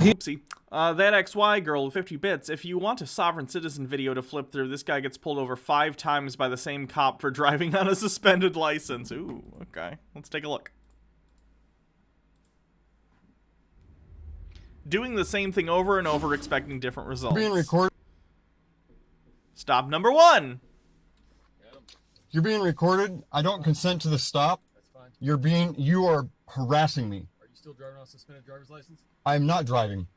Oopsie. That XY girl with 50 bits. If you want a sovereign citizen video to flip through, this guy gets pulled over 5 times by the same cop for driving on a suspended license. Ooh, okay. Let's take a look. Doing the same thing over and over, expecting different results. Being recorded. Stop number 1. You're being recorded. I don't consent to the stop. That's fine. You are harassing me. Are you still driving on a suspended driver's license? I'm not driving.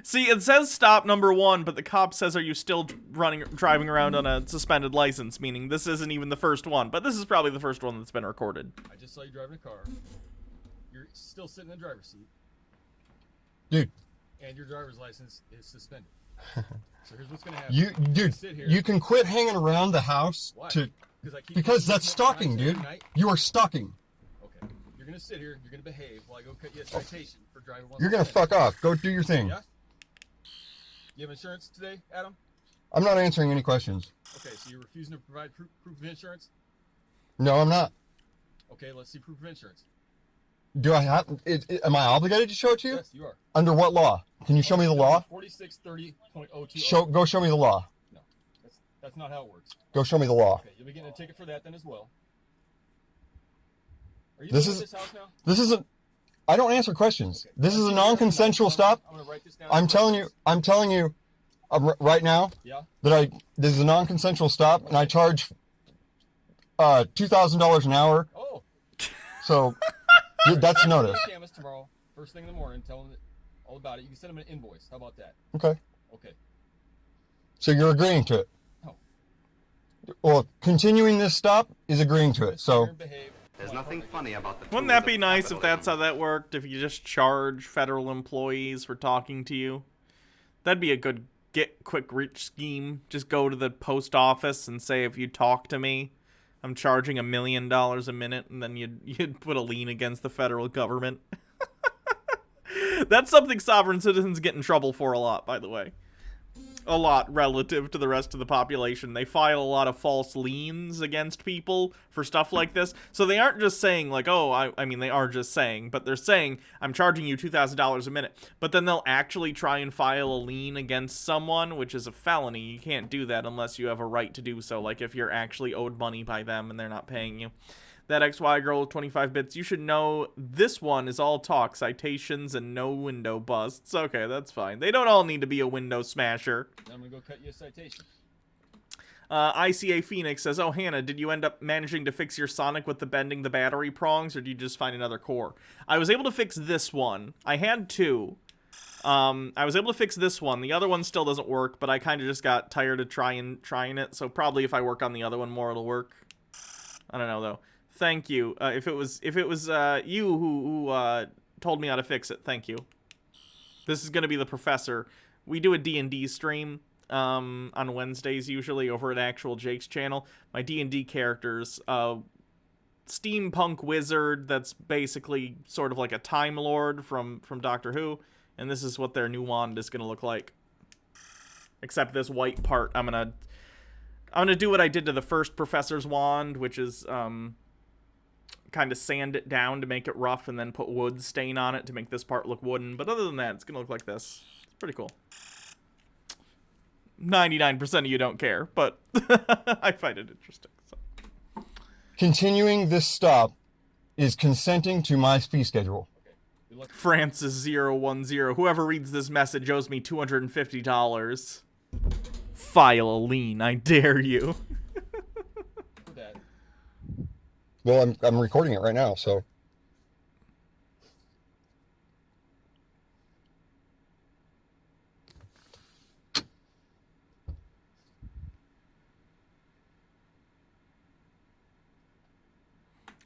See, it says stop number 1, but the cop says, are you still driving around on a suspended license? Meaning this isn't even the first one, but this is probably the first one that's been recorded. I just saw you driving a car. You're still sitting in the driver's seat. Dude. And your driver's license is suspended. So here's what's gonna happen. Dude, you can quit hanging around the house. Why? Because that's stalking, dude. You are stalking. Okay. You're gonna sit here. You're gonna behave while I go cut you a citation for driving. You're gonna fuck off. Go do your thing. Yeah. You have insurance today, Adam? I'm not answering any questions. Okay, so you're refusing to provide proof of insurance? No, I'm not. Okay, let's see proof of insurance. Do I have? Am I obligated to show it to you? Yes, you are. Under what law? Can you show me the law? 4630.020. Go show me the law. No, that's not how it works. Go show me the law. Okay, you'll be getting a ticket for that then as well. Are you This living is in this house now? this isn't. I don't answer questions. Okay. This is a non-consensual stop. I'm gonna write this down. I'm telling you, right now Yeah. that this is a non-consensual stop, and I charge $2,000 an hour. Oh. So that's notice. Camus tomorrow, first thing in the morning, tell them all about it. You can send them an invoice. How about that? Okay. Okay. So you're agreeing to it. No. Well, continuing this stop is agreeing to it. So. There's nothing funny about the. Wouldn't that be nice if that's how that worked? If you just charge federal employees for talking to you? That'd be a good get-quick-rich scheme. Just go to the post office and say, if you talk to me, I'm charging $1 million a minute, and then you'd put a lien against the federal government. That's something sovereign citizens get in trouble for a lot, by the way. A lot relative to the rest of the population. They file a lot of false liens against people for stuff like this. So they aren't just saying like, oh, I mean, they are just saying, but they're saying, I'm charging you $2,000 a minute. But then they'll actually try and file a lien against someone, which is a felony. You can't do that unless you have a right to do so. Like if you're actually owed money by them and they're not paying you. That XY girl with 25 bits, you should know this one is all talk, citations, and no window busts. Okay, that's fine. They don't all need to be a window smasher. I'm gonna go cut you a citation. ICA Phoenix says, oh, Hannah, did you end up managing to fix your Sonic with the bending the battery prongs, or did you just find another core? I was able to fix this one. I had 2. I was able to fix this one. The other one still doesn't work, but I kind of just got tired of trying it, so probably if I work on the other one more, it'll work. I don't know, though. Thank you. If it was you who told me how to fix it, thank you. This is gonna be the professor. We do a D&D stream on Wednesdays usually over at Actual Jake's channel. My D&D characters, steampunk wizard that's basically sort of like a Time Lord from Doctor Who, and this is what their new wand is gonna look like. Except this white part, I'm gonna do what I did to the first professor's wand, which is kind of sand it down to make it rough and then put wood stain on it to make this part look wooden. But other than that, it's gonna look like this. It's pretty cool. 99% of you don't care, but I find it interesting. So. Continuing this stop is consenting to my fee schedule. Francis010. Whoever reads this message owes me $250. File a lien, I dare you. Well, I'm recording it right now, so.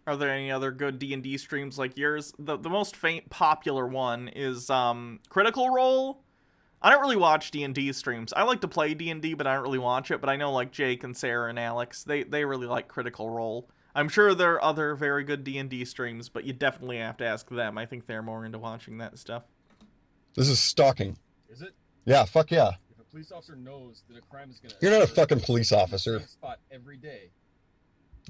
Are there any other good D&D streams like yours? The most popular one is Critical Role. I don't really watch D&D streams. I like to play D&D, but I don't really watch it. But I know like Jake and Sarah and Alex, they really like Critical Role. I'm sure there are other very good D&D streams, but you definitely have to ask them. I think they're more into watching that stuff. This is stalking. Is it? Yeah, fuck yeah. If a police officer knows that a crime is gonna... You're not a fucking police officer. ...spot every day.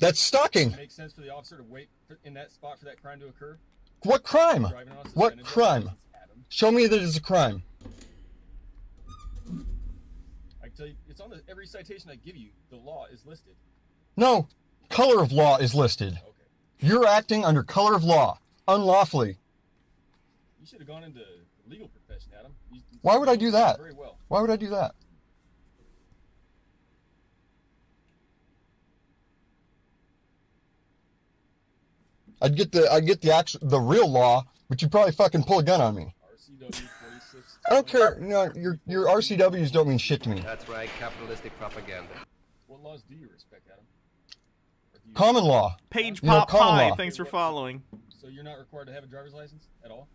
That's stalking. Does it make sense for the officer to wait in that spot for that crime to occur? What crime? What crime? Adam. Show me that it's a crime. I can tell you, it's on every citation I give you. The law is listed. No, color of law is listed. Okay. You're acting under color of law, unlawfully. You should have gone into the legal profession, Adam. Why would I do that? Very well. Why would I do that? I'd get the real law, but you'd probably fucking pull a gun on me. RCW 46. I don't care. No, your RCWs don't mean shit to me. That's right, capitalistic propaganda. What laws do you respect, Adam? Or do you- Common law. Page You know, Pop common Pie, law. thanks for following. So you're not required to have a driver's license at all?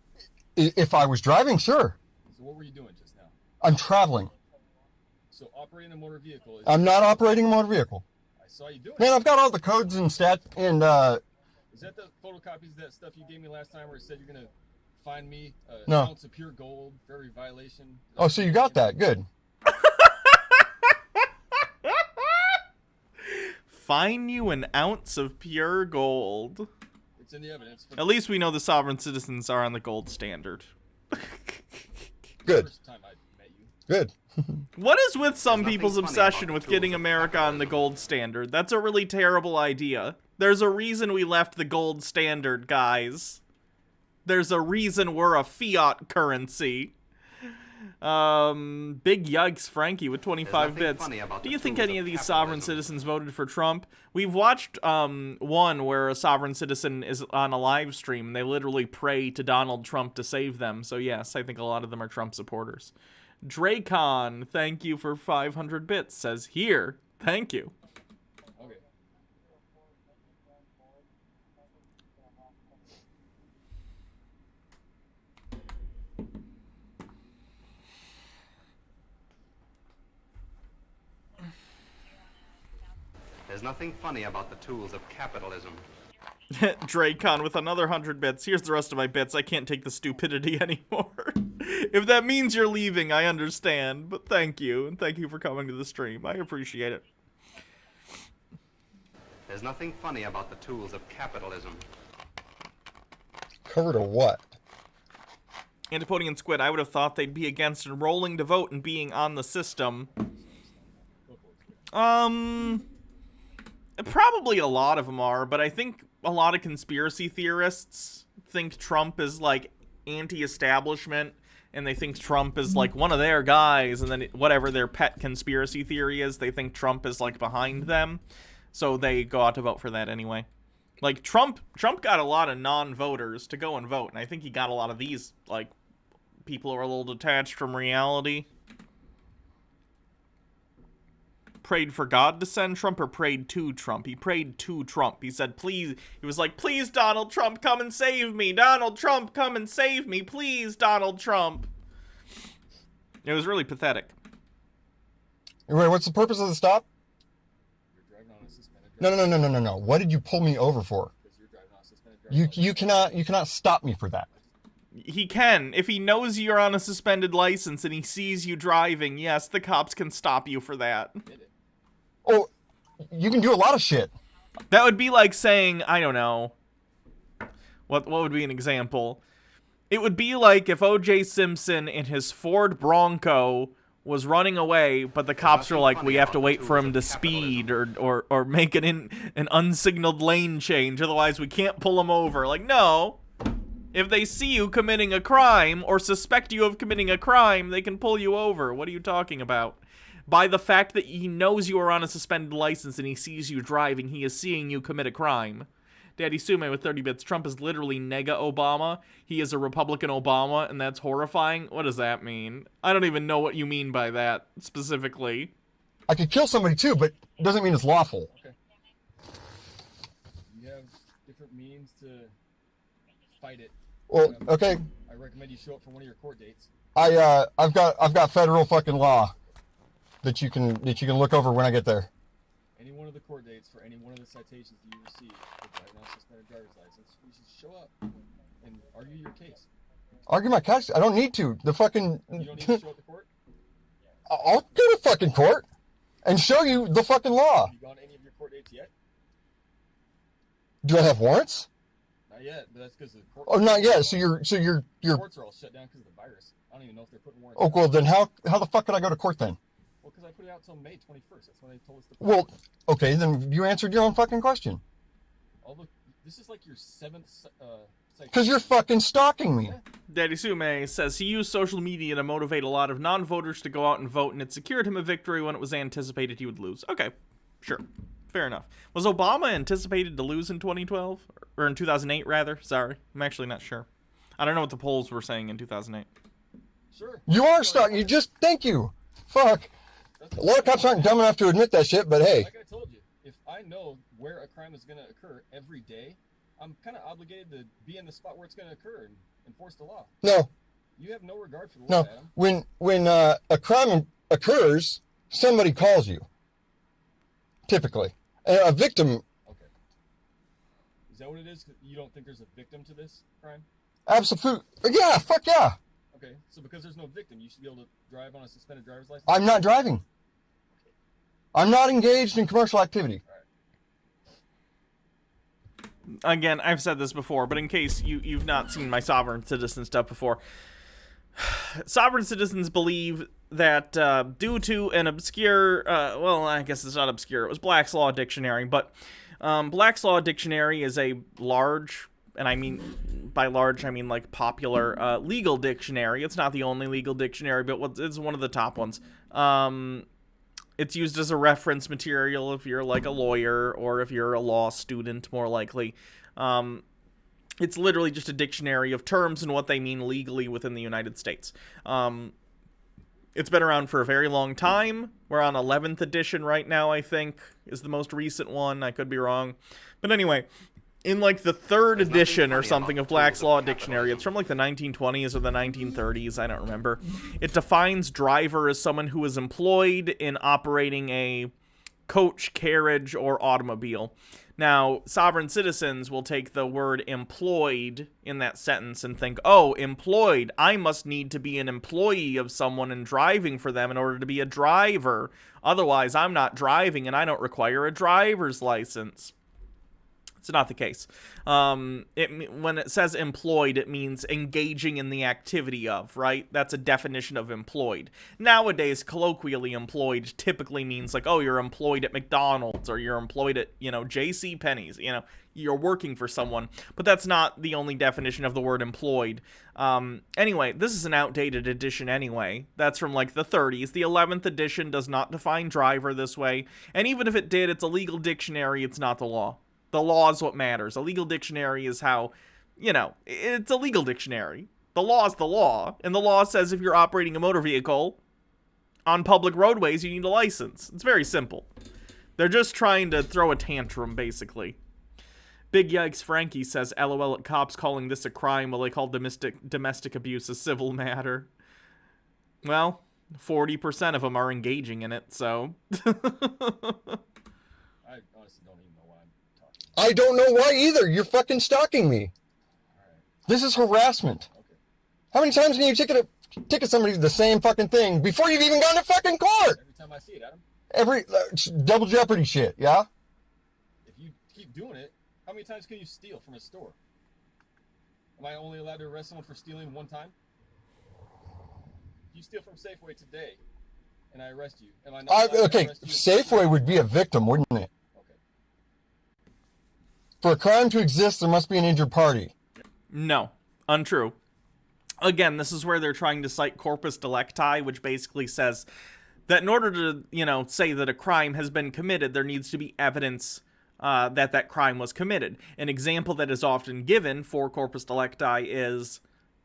If I was driving, sure. So what were you doing just now? I'm traveling. So operating a motor vehicle is... I'm not operating a motor vehicle. I saw you doing Man, it. I've got all the codes and stats and Is that the photocopies of that stuff you gave me last time where it said you're going to find me an No. ounce of pure gold for every violation? oh, so you got that? Good. Fine you an ounce of pure gold. It's in the evidence. For At least we know the sovereign citizens are on the gold standard. the Good. first time I met you. Good. What is with some There's people's nothing funny obsession about with the getting tools of America on the capitalism. gold standard? That's a really terrible idea. There's a reason we left the gold standard, guys. There's a reason we're a fiat currency. Big yikes, Frankie with 25 nothing bits. funny about Do the you think tools any of of these sovereign capitalism. citizens voted for Trump? We've watched one where a sovereign citizen is on a live stream and they literally pray to Donald Trump to save them. So yes, I think a lot of them are Trump supporters. Dracon, thank you for 500 bits, says here. Thank you. Okay. There's nothing funny about the tools of capitalism. Dracon with another 100 bits. Here's the rest of my bits. I can't take the stupidity anymore. If that means you're leaving, I understand. But thank you, and thank you for coming to the stream. I appreciate it. There's nothing funny about the tools of capitalism. Covered a what? Antipodian Squid, I would have thought they'd be against enrolling to vote and being on the system. Probably a lot of them are, but I think a lot of conspiracy theorists think Trump is, like, anti-establishment, and they think Trump is, like, one of their guys, and then whatever their pet conspiracy theory is, they think Trump is, like, behind them, so they go out to vote for that anyway. Like, Trump got a lot of non-voters to go and vote, and I think he got a lot of these, like, people who are a little detached from reality. Prayed for God to send Trump or prayed to Trump? He prayed to Trump. He said, please, he was like, please, Donald Trump, come and save me. Donald Trump, come and save me. Please, Donald Trump. It was really pathetic. Wait, what's the purpose of the stop? You're driving on a suspended No. What did you pull me over for? Because you're driving on a suspended driver's You cannot stop me for that. He can. If he knows you're on a suspended license and he sees you driving, yes, the cops can stop you for that. license. Oh, you can do a lot of shit. That would be like saying, I don't know. What would be an example? It would be like if O.J. Simpson in his Ford Bronco was running away, but the cops are like, we have to wait for him to speed or make an unsignaled lane change, otherwise we can't pull him over. Like, no. If they see you committing a crime or suspect you of committing a crime, they can pull you over. What are you talking about? By the fact that he knows you are on a suspended license and he sees you driving, he is seeing you commit a crime. Daddy Sume with 30 bits. Trump is literally nega Obama. He is a Republican Obama, and that's horrifying. What does that mean? I don't even know what you mean by that, specifically. I could kill somebody too, but it doesn't mean it's lawful. Okay. You have different means to fight it. Well, okay. I recommend you show up for one of your court dates. I've got federal fucking law that you can look over when I get there. Any one of the court dates for any one of the citations you receive for driving on a suspended driver's license, you should show up and argue your case. Argue my case. I don't need to. The fucking. You don't need to show up to court? I'll go to fucking court and show you the fucking law. Have you gone to any of your court dates yet? Do I have warrants? Not yet, but that's because the court. Oh, not yet. So you're The courts are all shut down because of the virus. I don't even know if they're putting warrants. Oh, well, then how the fuck could I go to court then? Well, because I put it out till May 21st. That's when they told us to. Well, okay, then you answered your own fucking question. Oh, look, this is like your 7th. Because you're fucking stalking me. Daddy Sume says he used social media to motivate a lot of non-voters to go out and vote, and it secured him a victory when it was anticipated he would lose. Okay, sure. Fair enough. Was Obama anticipated to lose in 2012? Or in 2008, rather? Sorry. I'm actually not sure. I don't know what the polls were saying in 2008. Sure. You are stalking. You just, thank you. Fuck. A lot of cops aren't dumb enough to admit that shit, but hey. Like I told you, if I know where a crime is going to occur every day, I'm kind of obligated to be in the spot where it's going to occur and enforce the law. No. You have no regard for the law, Adam. When a crime occurs, somebody calls you. Typically. A victim. Okay. Is that what it is? You don't think there's a victim to this crime? Absolutely. Yeah, fuck yeah. Okay, so because there's no victim, you should be able to drive on a suspended driver's license? I'm not driving. I'm not engaged in commercial activity. Again, I've said this before, but in case you've not seen my sovereign citizen stuff before, sovereign citizens believe that due to an obscure, well, I guess it's not obscure, it was Black's Law Dictionary, but Black's Law Dictionary is a large, and I mean, by large, I mean like popular legal dictionary. It's not the only legal dictionary, but it's one of the top ones. It's used as a reference material if you're like a lawyer or if you're a law student, more likely. It's literally just a dictionary of terms and what they mean legally within the United States. It's been around for a very long time. We're on 11th edition right now, I think, is the most recent one. I could be wrong. But anyway, in like the 3rd edition or something of Black's Law Dictionary, it's from like the 1920s or the 1930s, I don't remember. It defines driver as someone who is employed in operating a coach, carriage, or automobile. Now, sovereign citizens will take the word employed in that sentence and think, oh, employed, I must need to be an employee of someone and driving for them in order to be a driver. Otherwise, I'm not driving and I don't require a driver's license. It's not the case. When it says employed, it means engaging in the activity of, right? That's a definition of employed. Nowadays, colloquially employed typically means like, oh, you're employed at McDonald's or you're employed at, J.C. Penney's, you're working for someone. But that's not the only definition of the word employed. Anyway, this is an outdated edition anyway. That's from like the 30s. The 11th edition does not define driver this way. And even if it did, it's a legal dictionary. It's not the law. The law is what matters. A legal dictionary is how, it's a legal dictionary. The law is the law. And the law says if you're operating a motor vehicle on public roadways, you need a license. It's very simple. They're just trying to throw a tantrum, basically. Big Yikes Frankie says, LOL at cops calling this a crime while they call domestic abuse a civil matter. Well, 40% of them are engaging in it, so... I honestly don't even know why I'm talking. I don't know why either. You're fucking stalking me. This is harassment. Okay. How many times can you ticket somebody the same fucking thing before you've even gone to fucking court? Every time I see it, Adam. Every double jeopardy shit, yeah? If you keep doing it, how many times can you steal from a store? Am I only allowed to arrest someone for stealing one time? If you steal from Safeway today, and I arrest you, am I not allowed to okay, arrest you? Safeway would be a victim, wouldn't it? Okay. For a crime to exist, there must be an injured party. No, untrue. Again, this is where they're trying to cite corpus delicti, which basically says that in order to, say that a crime has been committed, there needs to be evidence that crime was committed. An example that is often given for corpus delicti is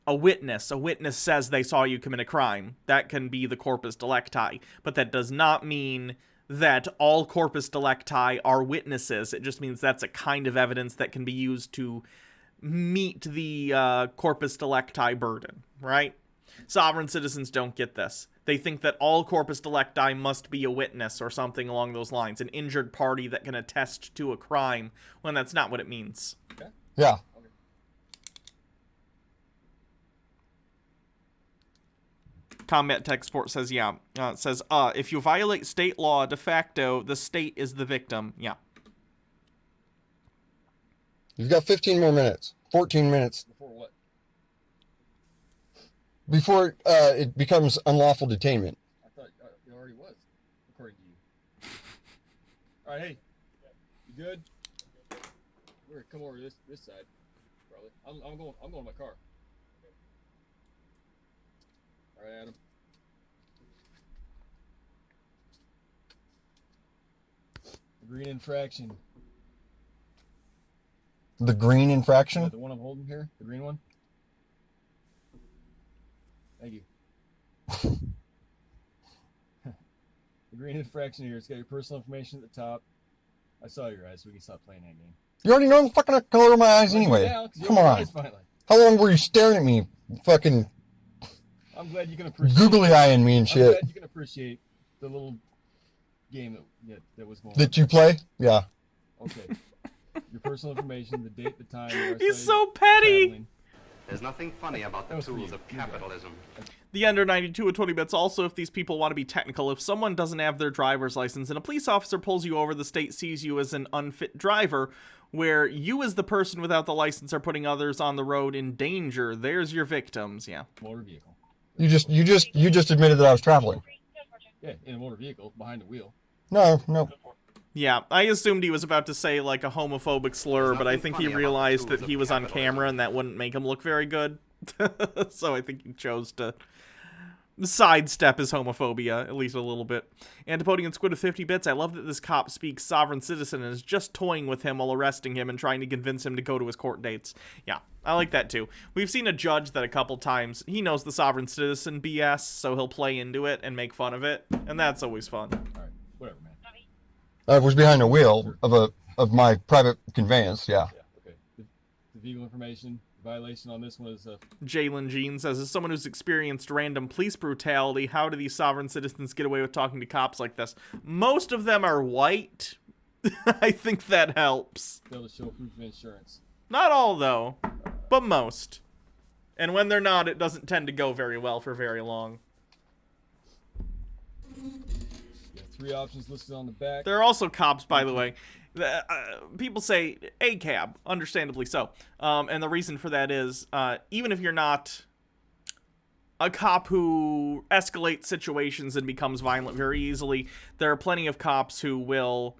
a witness. A witness says they saw you commit a crime. That can be the corpus delicti. But that does not mean that all corpus delicti are witnesses. It just means that's a kind of evidence that can be used to meet the corpus delicti burden, right? Sovereign citizens don't get this. They think that all corpus delicti must be a witness or something along those lines, an injured party that can attest to a crime, when that's not what it means. Okay. Yeah. Okay. Combat Tech Sport says, yeah. It says, if you violate state law, de facto, the state is the victim. Yeah. You've got 15 more minutes. 14 minutes Before what? before it becomes unlawful detainment. I thought it already was, according to you. All right, hey, you good? We're gonna come over to this side, probably. I'm going to my car. All right, Adam. Green infraction. The green infraction? Yeah, the one I'm holding here, the green one. Thank you. The green infraction here. It's got your personal information at the top. I saw your eyes, so we can stop playing that game. You already know the fucking color of my eyes anyway. Now, 'cause you Come opened your on. eyes finally. How long were you staring at me? Fucking I'm glad you can appreciate. googly eyeing me and I'm shit. glad you can appreciate the little game that was going on. That you play? Yeah. Okay. Your personal information, the date, the time. where I He's saw so you petty. traveling. There's nothing funny about That the was for tools you. of You're good. capitalism. The under 92 with 20 bits. Also, if these people want to be technical, if someone doesn't have their driver's license and a police officer pulls you over, the state sees you as an unfit driver, where you as the person without the license are putting others on the road in danger. There's your victims. Yeah. Motor vehicle. You just admitted that I was traveling. Yeah, in a motor vehicle behind the wheel. No. Yeah, I assumed he was about to say like a homophobic slur, There's but I nothing think he funny about the realized tools that of he was on capitalism. camera and that wouldn't make him look very good. So I think he chose to sidestep his homophobia, at least a little bit. Antipodian Squid with 50 bits. I love that this cop speaks sovereign citizen and is just toying with him while arresting him and trying to convince him to go to his court dates. Yeah, I like that too. We've seen a judge that a couple times, he knows the sovereign citizen BS, so he'll play into it and make fun of it, and that's always fun. All right, whatever, man. I was behind the wheel of my private conveyance, yeah. Yeah, okay. The vehicle information, the violation on this one is Jalen Jean says, as someone who's experienced random police brutality, how do these sovereign citizens get away with talking to cops like this? Most of them are white. I think that helps. fail to show proof of insurance. Not all, though, but most. And when they're not, it doesn't tend to go very well for very long. You have 3 options listed on the back. There are also cops, by the way. People say a cab, understandably so. And the reason for that is, even if you're not a cop who escalates situations and becomes violent very easily, there are plenty of cops who will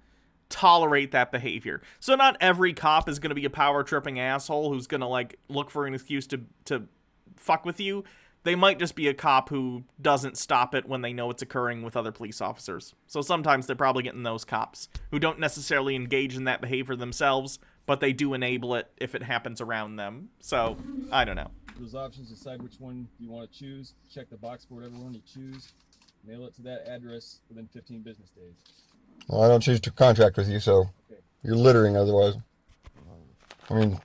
tolerate that behavior. So not every cop is going to be a power-tripping asshole who's going to, like, look for an excuse to fuck with you. They might just be a cop who doesn't stop it when they know it's occurring with other police officers. So sometimes they're probably getting those cops who don't necessarily engage in that behavior themselves, but they do enable it if it happens around them. So, I don't know. Those options, decide which one you want to choose. Check the box for whatever one you choose. Mail it to that address within 15 business days. Well, I don't choose to contract with you, so Okay. you're littering otherwise. I mean,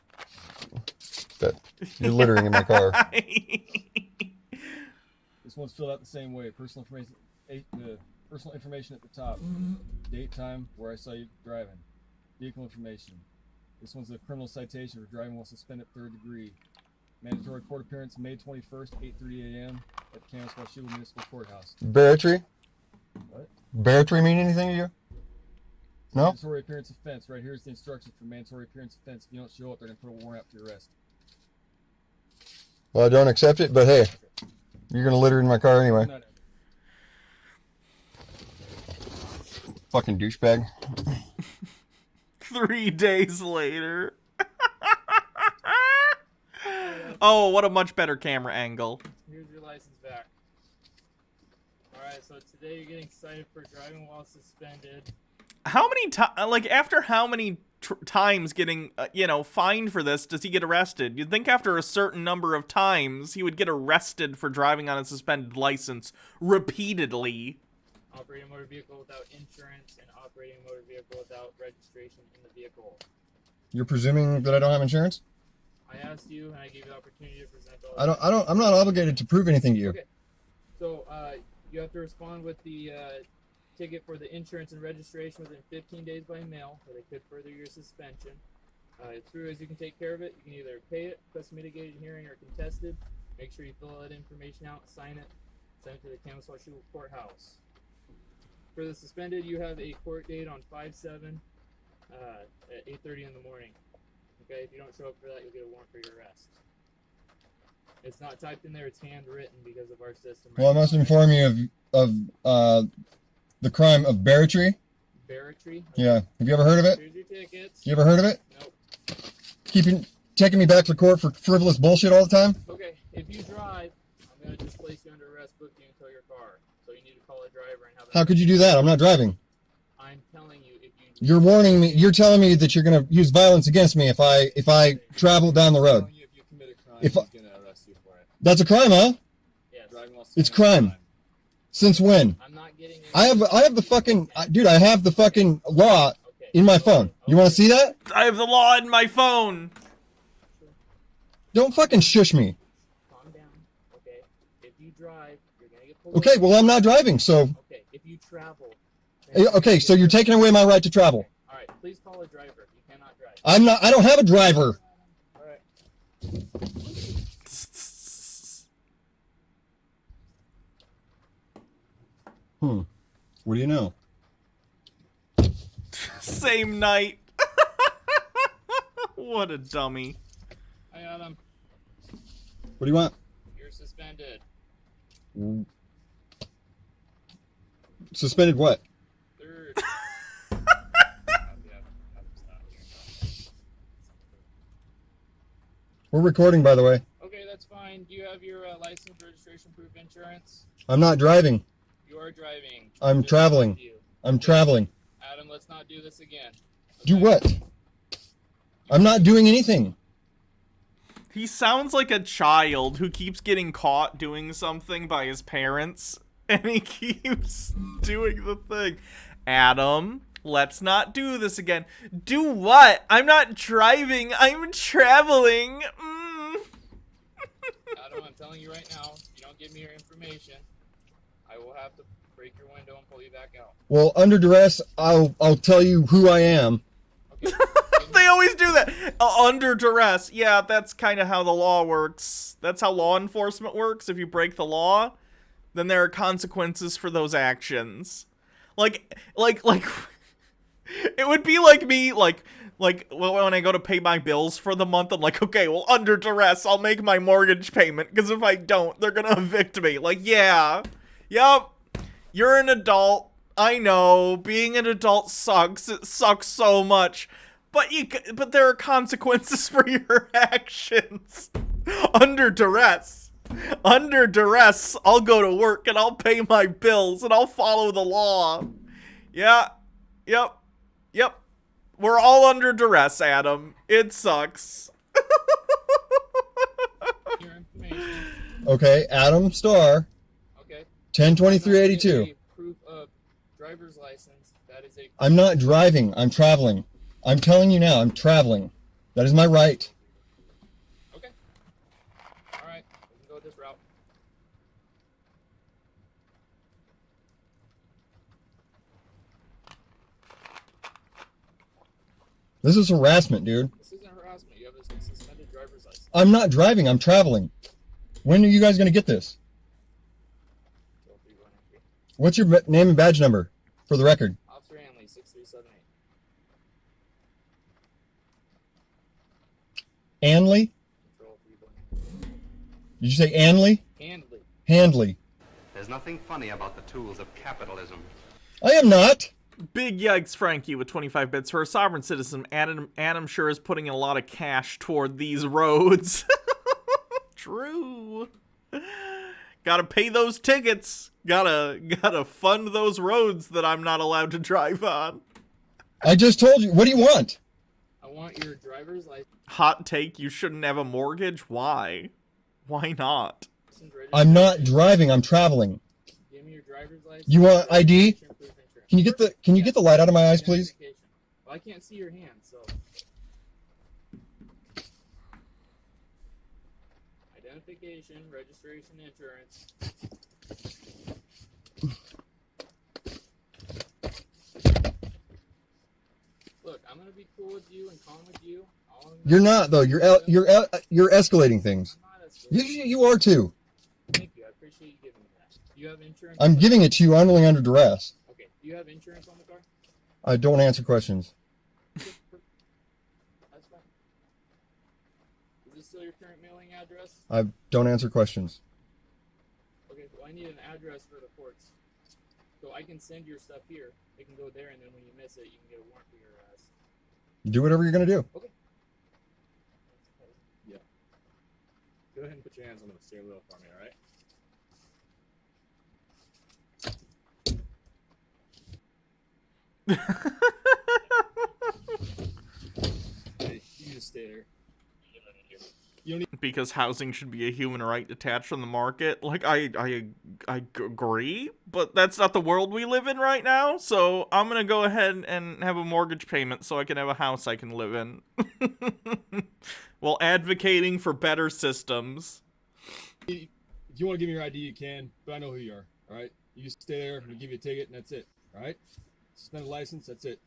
you're littering in my car. This one's filled out the same way. Personal information at the top. Date, time, where I saw you driving. Vehicle information. This one's a criminal citation for driving while suspended 3rd degree. Mandatory court appearance May 21st, 8:30 a.m. at the Kansas-Washougal Municipal Courthouse. Barratry? What? Barratry mean anything to you? No? Mandatory appearance offense. Right here's the instructions for mandatory appearance offense. If you don't show up, they're going to put a warrant out for your arrest. Well, I don't accept it, but hey, you're going to litter in my car anyway. Not- Fucking douchebag. 3 days later. Oh, what a much better camera angle. Here's your license back. Alright, so today you're getting cited for driving while suspended. How many times, like, after how many times getting, fined for this does he get arrested? You'd think after a certain number of times he would get arrested for driving on a suspended license repeatedly. Operating a motor vehicle without insurance and operating a motor vehicle without registration in the vehicle. You're presuming that I don't have insurance? I asked you and I gave you the opportunity to present all I'm not obligated to prove anything to you. Okay. So, you have to respond with the ticket for the insurance and registration within 15 days by mail, or they could further your suspension. Through as you can take care of it, you can either pay it, request a mitigated hearing, or contested. Make sure you fill all that information out, sign it, send it to the Kansas-Washougal Courthouse. For the suspended, you have a court date on 5/7 at 8:30 in the morning. Okay, if you don't show up for that, you'll get a warrant for your arrest. It's not typed in there; it's handwritten because of our system. Well, I must inform you of the crime of barratry. Barratry. Yeah. Have you ever heard of it? Here's your tickets. You ever heard of it? Nope. Taking me back to court for frivolous bullshit all the time? Okay, if you drive, I'm gonna just place you under arrest, book you, and tow your car. So you need to call a driver and have. How could you do that? I'm not driving. I'm telling you, if you. You're warning me. You're telling me that you're going to use violence against me if I travel down the road. If you commit a crime, If he's I- gonna arrest you for it. That's a crime, huh? Yes. Driving while It's suspended is a crime. Since when? I'm not getting. I have the fucking dude. I have the fucking law Okay. in my phone. You want to see that? I have the law in my phone. Don't fucking shush me. Calm down. Okay. If you drive, you're gonna get pulled. Okay, over. well I'm not driving, so Okay. If you travel. then- okay, so you're taking away my right to travel. All right. Please call a driver. You cannot drive. I don't have a driver. All right. What do you know? Same night. What a dummy. I got him. What do you want? You're suspended. Suspended what? Third. We're recording, by the way. Okay, that's fine. Do you have your license, registration, proof, insurance? I'm not driving. You are driving. I'm Just traveling. told you. I'm traveling. Adam, let's not do this again. Do Okay? what? I'm not doing anything. He sounds like a child who keeps getting caught doing something by his parents, and he keeps doing the thing. Adam, let's not do this again. Do what? I'm not driving. I'm traveling. Adam, I'm telling you right now, if you don't give me your information, I will have to break your window and pull you back out. Well, under duress, I'll tell you who I am. Okay? They always do that. Under duress. Yeah, that's kind of how the law works. That's how law enforcement works. If you break the law, then there are consequences for those actions. Like it would be like me, like when I go to pay my bills for the month, I'm like, okay, well, under duress, I'll make my mortgage payment, because if I don't, they're gonna evict me. Like, yeah, yep, you're an adult. I know, being an adult sucks. It sucks so much. But there are consequences for your actions. Under duress. Under duress, I'll go to work and I'll pay my bills and I'll follow the law. Yeah. Yep. We're all under duress, Adam. It sucks. Your information. Okay, Adam Starr, Okay? 102382. Proof of driver's license. That is a. I'm not driving. I'm traveling. I'm telling you now, I'm traveling. That is my right. Okay. All right. We can go this route. This is harassment, dude. This isn't harassment. You have a suspended driver's license. I'm not driving. I'm traveling. When are you guys going to get this? What's your name and badge number for the record? Officer Hanley, 6378. Anley? Control 319. Did you say Anley? Handley. Handley. There's nothing funny about the tools of capitalism. I am not. Big yikes, Frankie, with 25 bits. For a sovereign citizen, Adam sure is putting in a lot of cash toward these roads. True. Gotta pay those tickets. Gotta fund those roads that I'm not allowed to drive on. I just told you. What do you want? I want your driver's license. Hot take, you shouldn't have a mortgage? Why? Why not? I'm not driving. I'm traveling. Give me your driver's license. You want ID? Proof of insurance. Can you get the light out of my eyes, please? Identification. Well, I can't see your hand, so. Identification, registration, insurance. Look, I'm gonna be cool with you and calm with you. All I'm You're gonna not though. do- You're escalating things. I'm not escalating. You are too. Thank you. I appreciate you giving me that. Do you have insurance? I'm on the giving car? it to you only under duress. Okay. Do you have insurance on the car? I don't answer questions. That's fine. address? I don't answer questions. Okay, well, I need an address for the courts. So I can send your stuff here. It can go there, and then when you miss it, you can get a warrant for your arrest. Do whatever you're gonna do. Okay. Yeah. Go ahead and put your hands on the steering wheel for me, all right? Hey, you just stay there. Because housing should be a human right detached from the market. Like, I agree, but that's not the world we live in right now, so I'm gonna go ahead and have a mortgage payment so I can have a house I can live in. While advocating for better systems. If you want to give me your ID, you can, but I know who you are, all right? You just stay there, we'll give you a ticket, and that's it, all right? Suspend a license, that's it.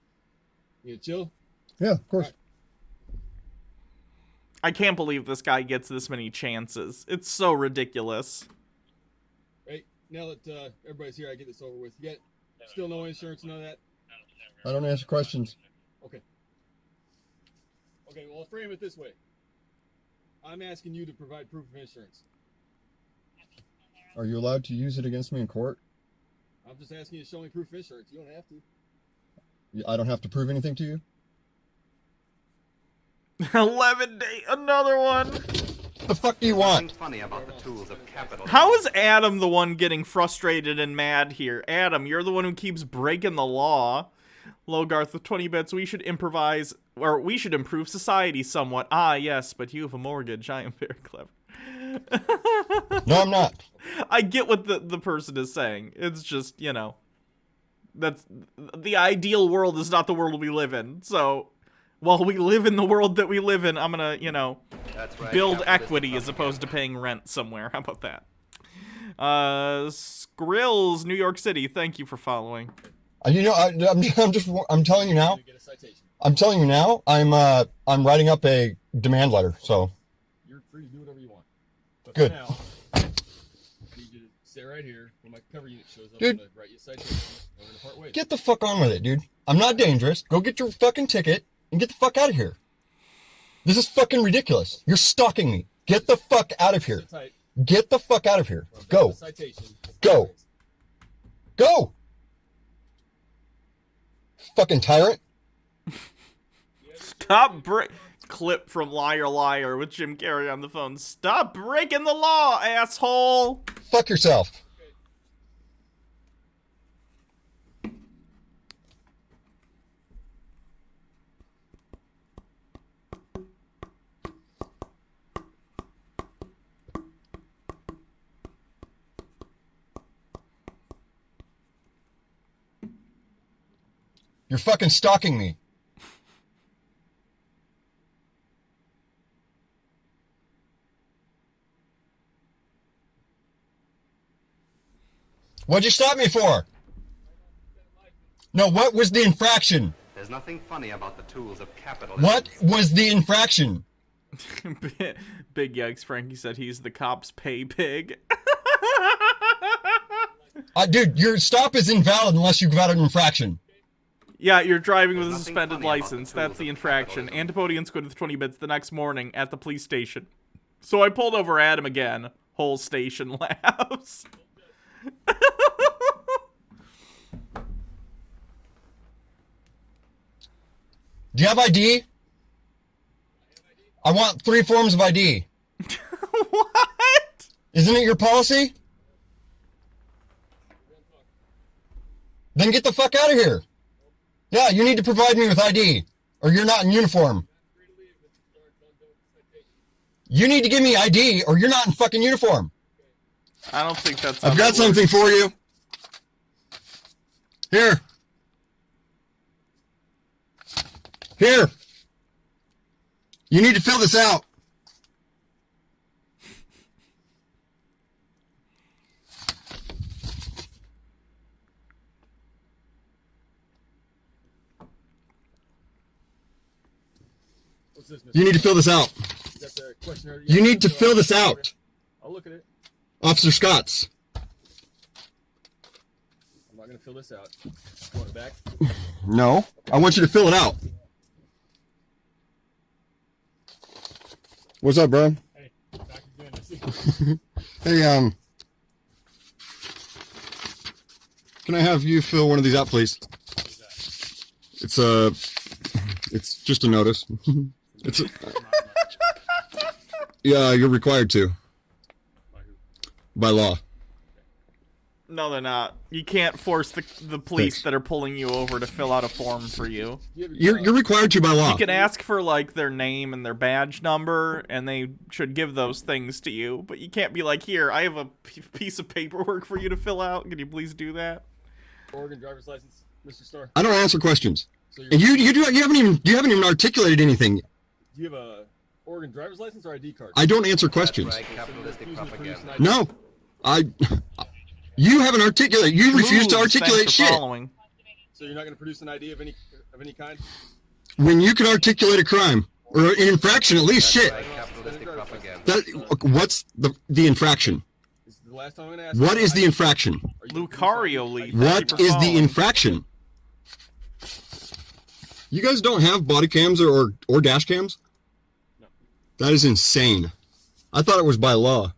You gonna chill? Yeah, of course. Right. I can't believe this guy gets this many chances. It's so ridiculous. Hey, now that everybody's here, I get this over with. You got still no insurance, none of that? I don't answer questions. Okay. Okay, well, I'll frame it this way. I'm asking you to provide proof of insurance. Are you allowed to use it against me in court? I'm just asking you to show me proof of insurance. You don't have to. I don't have to prove anything to you? 11 day, another one. The fuck do you Nothing want? funny about the tools of capitalism. How is Adam the one getting frustrated and mad here? Adam, you're the one who keeps breaking the law. Logarth with 20 bits, we should improvise, or we should improve society somewhat. Ah, yes, but you have a mortgage. I am very clever. No, I'm not. I get what the person is saying. It's just, you know, that's the ideal world is not the world we live in. So, while we live in the world that we live in, I'm gonna, you know, That's right, build capitalism equity as opposed to paying rent somewhere. How about that? Skrills, New York City, thank you for following. You know, I'm telling you now. You get a citation. I'm telling you now. I'm writing up a demand letter. So You're free to do whatever you want. But Good. for now, I need you to stay right here. When my cover unit shows up, Dude. I'm going to write you a citation. And we're going to part ways. get the fuck on with it, dude. I'm not dangerous. Go get your fucking ticket and get the fuck out of here. This is fucking ridiculous. You're stalking me. Get the fuck out of here. Sit tight. Get the fuck out of here. Or I'll Go. get a citation. Go. Go. Fucking tyrant. Stop clip from Liar Liar with Jim Carrey on the phone. Stop breaking the law, asshole. Fuck yourself. You're fucking stalking me. What'd you stop me for? No, what was the infraction? There's nothing funny about the tools of capitalism. What was the infraction? Big Yikes, Frankie said he's the cops pay pig. Dude, your stop is invalid unless you got an infraction. Yeah, you're driving with a There's nothing suspended funny about the license. tools That's the of infraction. capitalism. Antipodian squid with 20 bits the next morning at the police station. So I pulled over Adam again. Whole station laughs. Do you have ID? I want 3 forms of ID. What? Isn't it your policy? Then get the fuck out of here. Yeah, you need to provide me with ID, or you're not in uniform. You need to give me ID, or you're not in fucking uniform. I don't think that's. I've got something for you. Here. Here. You need to fill this out. What's this, Mr. You need to fill this out. You got the questionnaire? You need to fill this out. I'll look at it. Officer Scotts. I'm not going to fill this out. You want it back? No, I want you to fill it out. What's up, bro? Hey, back in this. Hey, can I have you fill one of these out, please? It's just a notice. It's yeah, you're required to. By law. No, they're not. You can't force the police Thanks. that are pulling you over to fill out a form for you. You're required to by law. You can ask for, like, their name and their badge number, and they should give those things to you. But you can't be like, here, I have a piece of paperwork for you to fill out. Can you please do that? Oregon driver's license, Mr. Starr. I don't answer questions. So And you haven't even articulated anything. do you have a Oregon driver's license or ID card? I don't answer That's questions. right, capitalistic propaganda. No, you haven't articulated. You refuse to Moves, articulate thanks for shit. following. So you're not going to produce an ID of any kind? When you can articulate a crime or an infraction, at least That's shit. right, capitalistic propaganda. What's the infraction? This is the last time I'm going to ask. What you. is the infraction? Are you gonna Lucario produce Leaf. an ID? Thank you What for is the following. infraction? You guys don't have body cams or dash cams? No. That is insane. I thought it was by law.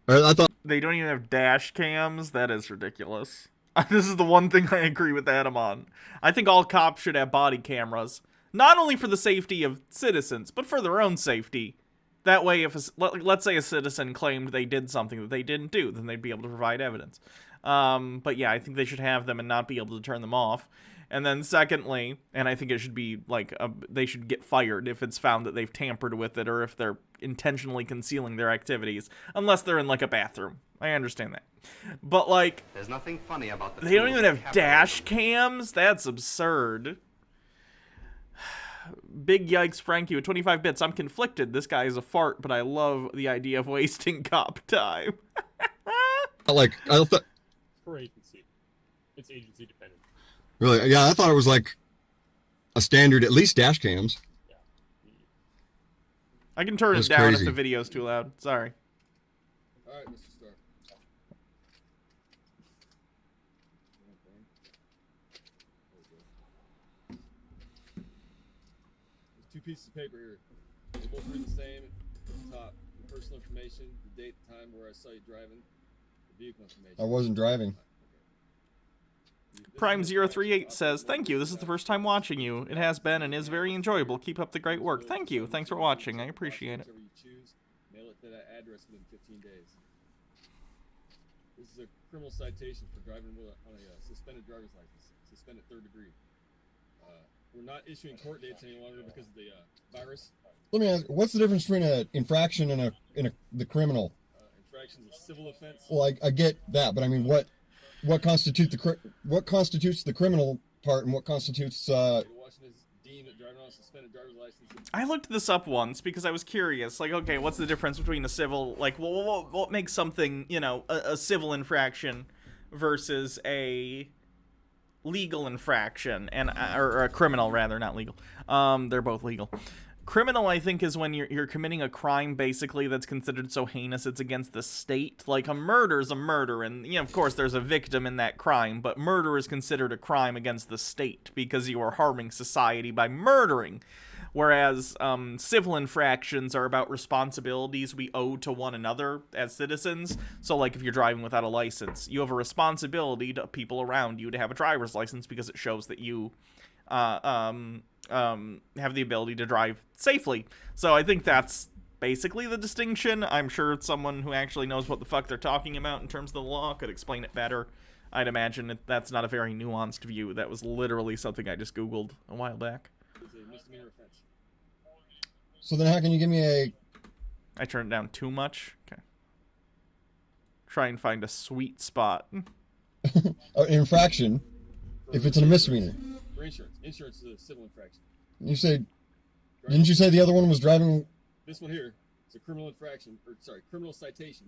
Or I thought They don't even have dash cams? That is ridiculous. This is the one thing I agree with Adam on. I think all cops should have body cameras. Not only for the safety of citizens, but for their own safety. That way, if let's say a citizen claimed they did something that they didn't do, then they'd be able to provide evidence. But yeah, I think they should have them and not be able to turn them off. And then secondly, and I think it should be like they should get fired if it's found that they've tampered with it or if they're intentionally concealing their activities, unless they're in like a bathroom. I understand that. But like, There's nothing funny about the they don't tools even of have capitalism. dash cams? That's absurd. Big yikes, Frankie with 25 bits. I'm conflicted. This guy is a fart, but I love the idea of wasting cop time. I thought Per agency. It's agency dependent. really, yeah, I thought it was like a standard, at least dash cams. I can turn That's it down crazy. if the video's too loud. Sorry. All right, Mr. Starr. There's two pieces of paper here. They both read the same. At the top, your personal information, the date, the time, where I saw you driving, the vehicle information. I wasn't driving. Prime038 says, "Thank you. This is the first time watching you. It has been and is very enjoyable. Keep up the great work." Thank you. Thanks for watching. I appreciate it. Whichever you choose, mail it to that address within 15 days. This is a criminal citation for driving on a suspended driver's license, suspended third degree. We're not issuing court dates any longer because of the virus. Let me ask, what's the difference between an infraction and the criminal? Infraction's a civil offense. Well, I get that, but I mean, what constitutes the criminal part and what constitutes State of Washington is deemed that driving on a suspended driver's license. I looked this up once because I was curious. Like, okay, what's the difference between a civil, like, what makes something, you know, a civil infraction versus a legal infraction, and or a criminal rather, not legal. They're both legal. Criminal, I think, is when you're committing a crime basically that's considered so heinous it's against the state. Like a murder is a murder, and you know, of course, there's a victim in that crime, but murder is considered a crime against the state because you are harming society by murdering. Whereas civil infractions are about responsibilities we owe to one another as citizens. So, like, if you're driving without a license, you have a responsibility to people around you to have a driver's license because it shows that you have the ability to drive safely. So I think that's basically the distinction. I'm sure someone who actually knows what the fuck they're talking about in terms of the law could explain it better. I'd imagine that's not a very nuanced view. That was literally something I just Googled a while back. It's a misdemeanor offense. So then how can you give me a I turned it down too much? Okay. Try and find a sweet spot. an infraction if it's a misdemeanor? For insurance. Insurance is a civil infraction. You say, didn't you say the other one was driving? This one here is a criminal infraction, or sorry, criminal citation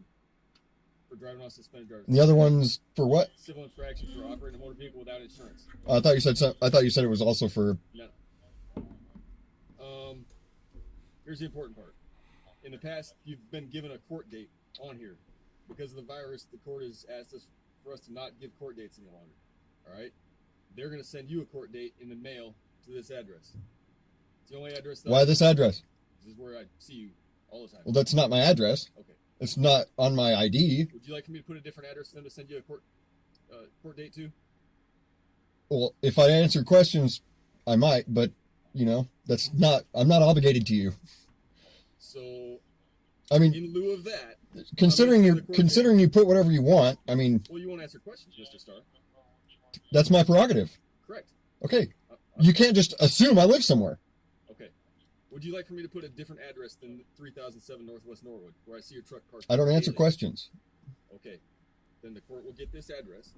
for driving on a suspended driver's The other one's for what? civil infraction for operating a motor vehicle without insurance. I thought you said it was also for. No. Here's the important part. In the past, you've been given a court date on here. Because of the virus, the court has asked us for us to not give court dates any longer. All right? They're going to send you a court date in the mail to this address. It's the only address. Why this address? This is where I see you all the time. Well, that's not my address. Okay. It's not on my ID. Would you like for me to put a different address for them to send you a court date to? Well, if I answer questions, I might, but you know, I'm not obligated to you. So, I mean, in lieu of that, considering I'm gonna send the court considering you put whatever you want, I mean, well, you won't answer questions, Mr. Starr. that's my prerogative. Correct. Okay. You can't just assume I live somewhere. Okay. Would you like for me to put a different address than 3007 Northwest Norwood, where I see your truck parked? I don't answer daily? questions. Okay. Then the court will get this address.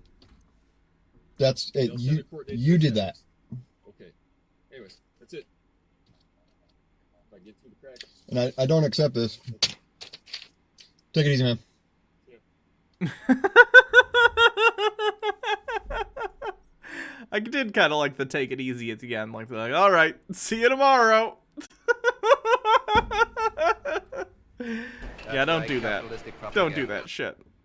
That's it. They'll send a court date to You this did that. address. Okay. Anyways, that's it. If I get through the cracks. And I don't accept this. Take it easy, man. I did kind of like the take it easy at the end. Like, they're like, all right, see you tomorrow. Yeah, don't right, do that. capitalistic Don't do propaganda. that shit.